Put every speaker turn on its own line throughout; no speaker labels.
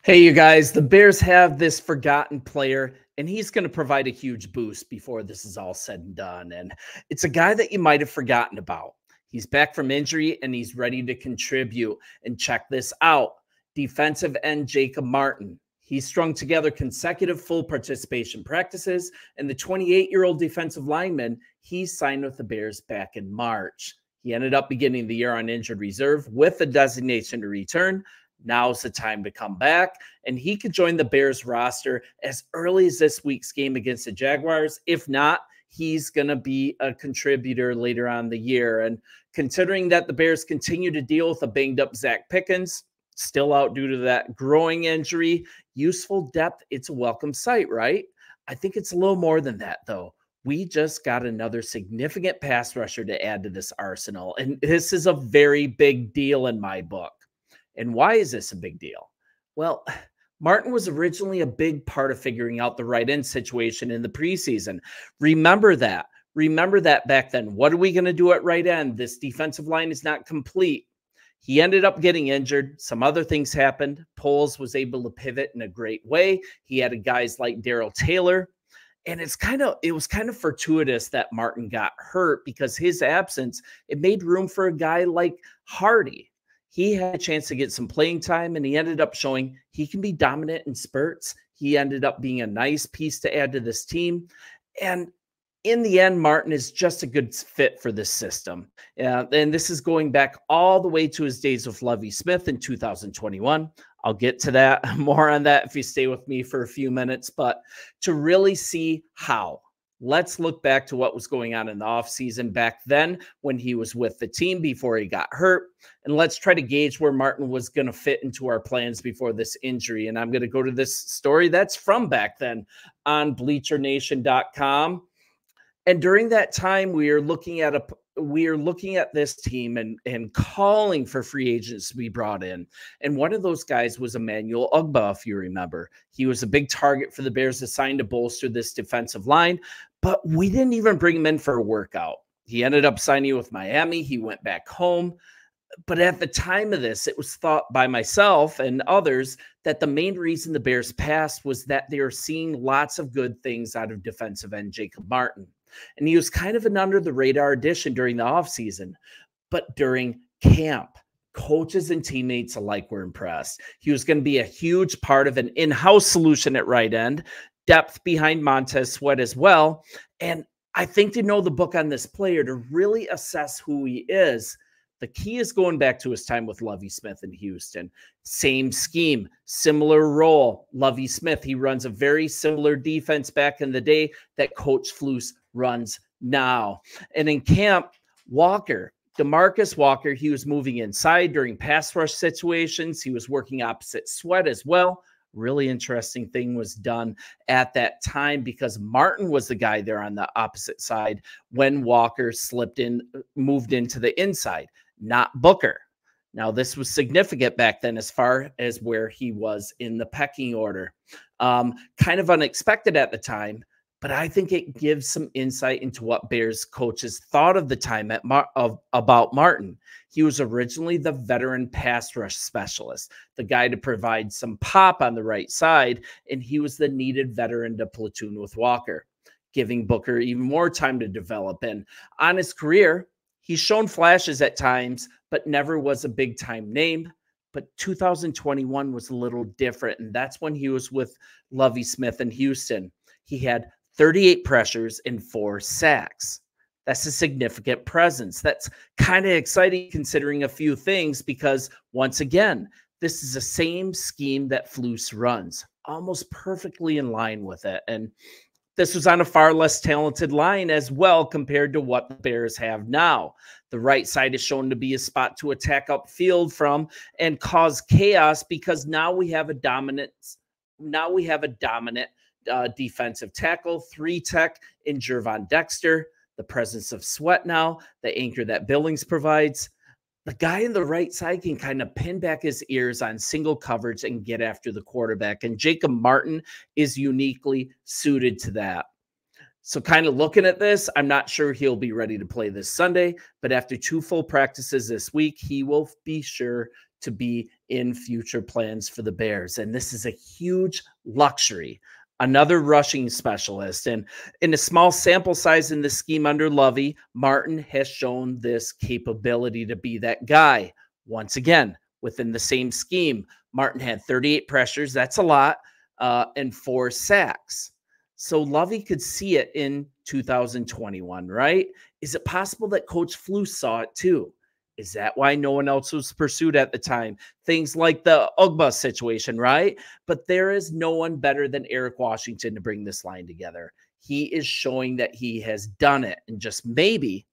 Hey, you guys, the Bears have this forgotten player, and he's going to provide a huge boost before this is all said and done. And it's a guy that you might have forgotten about. He's back from injury and he's ready to contribute. And check this out, defensive end Jacob Martin. He strung together consecutive full participation practices, and the 28-year-old defensive lineman, he signed with the Bears back in March. He ended up beginning the year on injured reserve with a designation to return. Now's the time to come back, and he could join the Bears roster as early as this week's game against the Jaguars. If not, he's going to be a contributor later on the year. And considering that the Bears continue to deal with a banged-up Zach Pickens, still out due to that growing injury, useful depth, it's a welcome sight, right? I think it's a little more than that, though. We just got another significant pass rusher to add to this arsenal, and this is a very big deal in my book. And why is this a big deal? Well, Martin was originally a big part of figuring out the right end situation in the preseason. Remember that. Remember that back then. What are we going to do at right end? This defensive line is not complete. He ended up getting injured. Some other things happened. Poles was able to pivot in a great way. He had guys like Darrell Taylor. And it was kind of fortuitous that Martin got hurt, because his absence, it made room for a guy like Hardy. He had a chance to get some playing time, and he ended up showing he can be dominant in spurts. He ended up being a nice piece to add to this team. And in the end, Martin is just a good fit for this system. And this is going back all the way to his days with Lovie Smith in 2021. I'll get to that, more on that if you stay with me for a few minutes. But to really see how, let's look back to what was going on in the offseason back then when he was with the team before he got hurt. And let's try to gauge where Martin was going to fit into our plans before this injury. And I'm going to go to this story that's from back then on bleachernation.com. And during that time, we are looking at this team and calling for free agents to be brought in. And one of those guys was Emmanuel Ogbah, if you remember. He was a big target for the Bears assigned to bolster this defensive line, but we didn't even bring him in for a workout. He ended up signing with Miami. He went back home. But at the time of this, it was thought by myself and others that the main reason the Bears passed was that they were seeing lots of good things out of defensive end Jacob Martin. And he was kind of an under-the-radar addition during the offseason. But during camp, coaches and teammates alike were impressed. He was going to be a huge part of an in-house solution at right end, depth behind Montez Sweat as well. And I think to know the book on this player, to really assess who he is, the key is going back to his time with Lovie Smith in Houston. Same scheme, similar role. Lovie Smith, he runs a very similar defense back in the day that Coach Flus runs now. And in camp, DeMarcus Walker, he was moving inside during pass rush situations. He was working opposite Sweat as well. Really interesting thing was done at that time, because Martin was the guy there on the opposite side when Walker moved into the inside, not Booker. Now, this was significant back then as far as where he was in the pecking order. Kind of unexpected at the time, but I think it gives some insight into what Bears coaches thought of the time about Martin. He was originally the veteran pass rush specialist, the guy to provide some pop on the right side, and he was the needed veteran to platoon with Walker, giving Booker even more time to develop. And on his career, he's shown flashes at times, but never was a big-time name. But 2021 was a little different, and that's when he was with Lovie Smith in Houston. He had 38 pressures and 4 sacks. That's a significant presence. That's kind of exciting considering a few things, because once again, this is the same scheme that Flus runs, almost perfectly in line with it. And this was on a far less talented line as well compared to what the Bears have now. The right side is shown to be a spot to attack upfield from and cause chaos, because now we have a dominant defensive tackle, 3-tech in Gervon Dexter, the presence of Sweat now, the anchor that Billings provides. The guy on the right side can kind of pin back his ears on single coverage and get after the quarterback. And Jacob Martin is uniquely suited to that. So kind of looking at this, I'm not sure he'll be ready to play this Sunday, but after 2 full practices this week, he will be sure to be in future plans for the Bears. And this is a huge luxury. Another rushing specialist. And in a small sample size in the scheme under Lovey, Martin has shown this capability to be that guy. Once again, within the same scheme, Martin had 38 pressures. That's a lot. And 4 sacks. So Lovey could see it in 2021, right? Is it possible that Coach Flus saw it too? Is that why no one else was pursued at the time? Things like the Ugba situation, right? But there is no one better than Eric Washington to bring this line together. He is showing that he has done it. And just maybe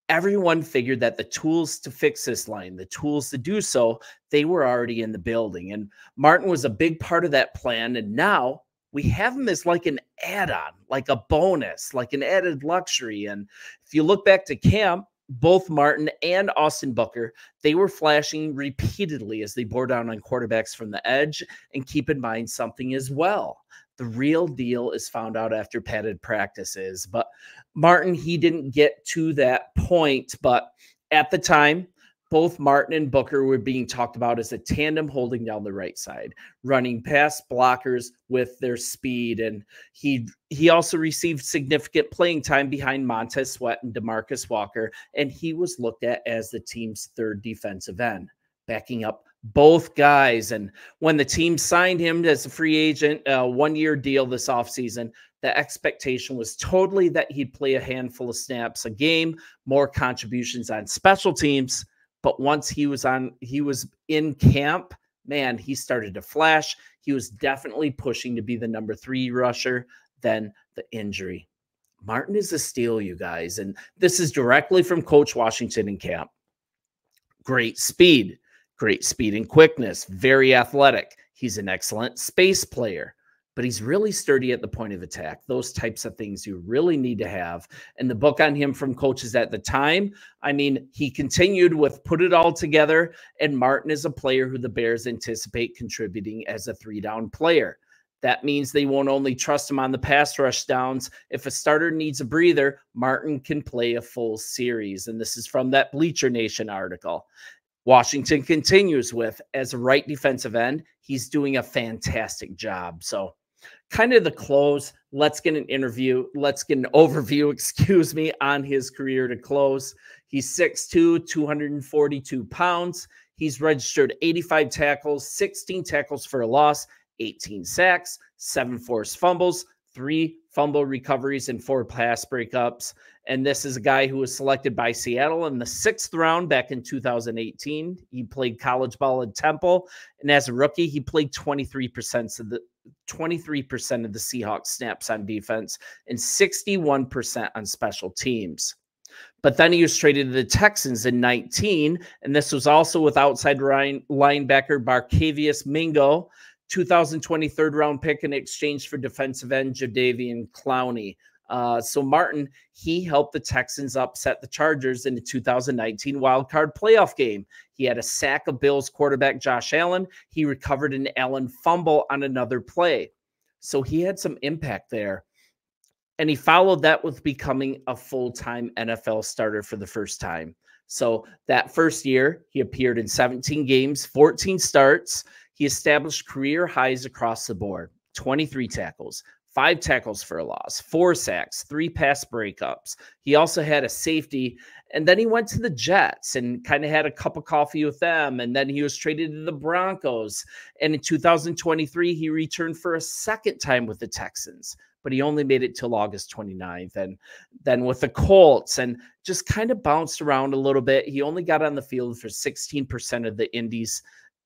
everyone figured that the tools to fix this line, the tools to do so, they were already in the building. And Martin was a big part of that plan. And now we have him as like an add-on, like a bonus, like an added luxury. And if you look back to camp, both Martin and Austin Booker, they were flashing repeatedly as they bore down on quarterbacks from the edge. And keep in mind something as well. The real deal is found out after padded practices. But Martin, he didn't get to that point. But at the time, both Martin and Booker were being talked about as a tandem holding down the right side, running past blockers with their speed. And he also received significant playing time behind Montez Sweat and DeMarcus Walker. And he was looked at as the team's 3rd defensive end, backing up both guys. And when the team signed him as a free agent, a 1-year deal this offseason, the expectation was totally that he'd play a handful of snaps a game, more contributions on special teams. But once he was in camp, man, he started to flash. He was definitely pushing to be the number 3 rusher. Then the injury. Martin is a steal, you guys. And this is directly from Coach Washington in camp. Great speed and quickness, very athletic. He's an excellent space player, but he's really sturdy at the point of attack. Those types of things you really need to have. And the book on him from coaches at the time, I mean, he continued with put it all together. And Martin is a player who the Bears anticipate contributing as a 3-down player. That means they won't only trust him on the pass rush downs. If a starter needs a breather, Martin can play a full series. And this is from that Bleacher Nation article. Washington continues with, as a right defensive end, he's doing a fantastic job. So kind of the close. Let's get an overview, on his career to close. He's 6'2", 242 pounds. He's registered 85 tackles, 16 tackles for a loss, 18 sacks, 7 forced fumbles, 3 fumble recoveries, and 4 pass breakups. And this is a guy who was selected by Seattle in the 6th round back in 2018. He played college ball at Temple. And as a rookie, he played 23% of the Seahawks snaps on defense and 61% on special teams. But then he was traded to the Texans in 19, and this was also with outside linebacker Barkevius Mingo, 2020 third-round pick in exchange for defensive end Jadeveon Clowney. So Martin, he helped the Texans upset the Chargers in the 2019 wildcard playoff game. He had a sack of Bills quarterback Josh Allen. He recovered an Allen fumble on another play. So he had some impact there. And he followed that with becoming a full-time NFL starter for the first time. So that first year, he appeared in 17 games, 14 starts. He established career highs across the board, 23 tackles, 5 tackles for a loss, 4 sacks, 3 pass breakups. He also had a safety, and then he went to the Jets and kind of had a cup of coffee with them, and then he was traded to the Broncos. And in 2023, he returned for a second time with the Texans, but he only made it till August 29th. And then with the Colts, and just kind of bounced around a little bit. He only got on the field for 16% of the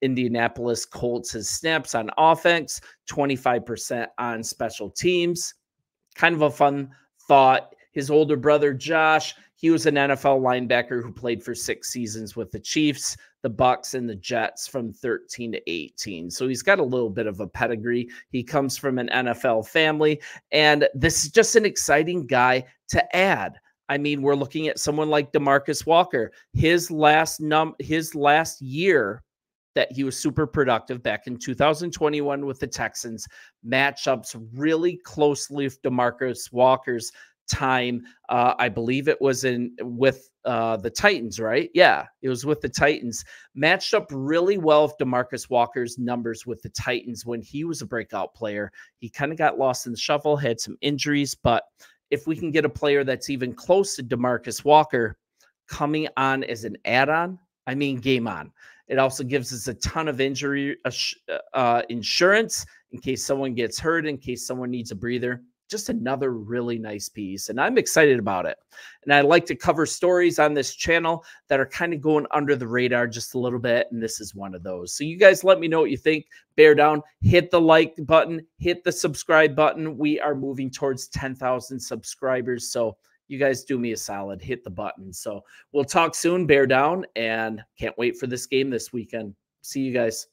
Indianapolis Colts' snaps on offense, 25% on special teams. Kind of a fun thought. His older brother, Josh, he was an NFL linebacker who played for 6 seasons with the Chiefs, the Bucks, and the Jets from 13 to 18. So he's got a little bit of a pedigree. He comes from an NFL family, and this is just an exciting guy to add. I mean, we're looking at someone like DeMarcus Walker. His last year that he was super productive back in 2021 with the Texans, matchups really closely with DeMarcus Walker's time. I believe it was with the Titans, right? Yeah, it was with the Titans. Matched up really well with DeMarcus Walker's numbers with the Titans when he was a breakout player. He kind of got lost in the shuffle, had some injuries, but if we can get a player that's even close to DeMarcus Walker coming on as an add-on, I mean, game on. It also gives us a ton of injury insurance in case someone gets hurt, in case someone needs a breather. Just another really nice piece, and I'm excited about it. And I like to cover stories on this channel that are kind of going under the radar just a little bit, and this is one of those. So you guys let me know what you think. Bear down, hit the like button, hit the subscribe button. We are moving towards 10,000 subscribers, so you guys do me a solid, hit the button. So we'll talk soon, bear down, and can't wait for this game this weekend. See you guys.